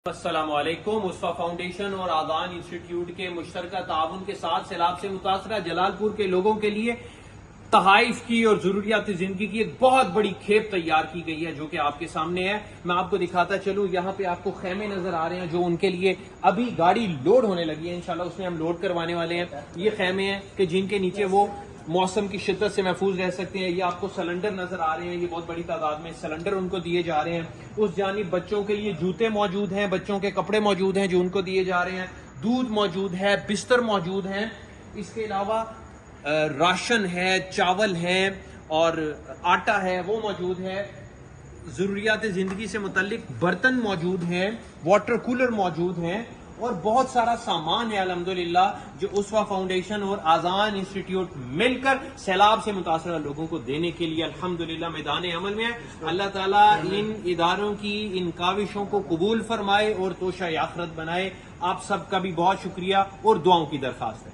अस्सलामुअलैकुम। मुस्तफा फाउंडेशन और आज़ान इंस्टीट्यूट के मुश्तरका ताउन के साथ सैलाब से मुतासरा जलालपुर के लोगों के लिए तहाइफ की और जरूरियात जिंदगी की एक बहुत बड़ी खेप तैयार की गई है, जो कि आपके सामने है। मैं आपको दिखाता चलूं, यहाँ पे आपको खेमे नजर आ रहे हैं जो उनके लिए अभी गाड़ी लोड होने लगी है। इंशाल्लाह उसमें हम लोड करवाने वाले हैं। ये खेमे हैं कि जिनके नीचे वो मौसम की शिद्दत से महफूज रह सकते हैं। ये आपको सिलेंडर नजर आ रहे हैं, ये बहुत बड़ी तादाद में सिलेंडर उनको दिए जा रहे हैं। उस जानिब बच्चों के लिए जूते मौजूद हैं, बच्चों के कपड़े मौजूद हैं जो उनको दिए जा रहे हैं। दूध मौजूद है, बिस्तर मौजूद हैं। इसके अलावा राशन है, चावल है और आटा है वो मौजूद है। जरूरियात जिंदगी से मुतल्लिक बर्तन मौजूद हैं, वाटर कूलर मौजूद हैं और बहुत सारा सामान है अल्हम्दुलिल्लाह, जो उसवा फाउंडेशन और आज़ान इंस्टीट्यूट मिलकर सैलाब से मुतासर लोगों को देने के लिए अल्हम्दुलिल्लाह मैदान अमल में है। अल्लाह ताला इन इदारों की इन काविशों को कबूल फरमाए और तोशा आखिरत बनाए। आप सबका भी बहुत शुक्रिया और दुआओं की दरखास्त है।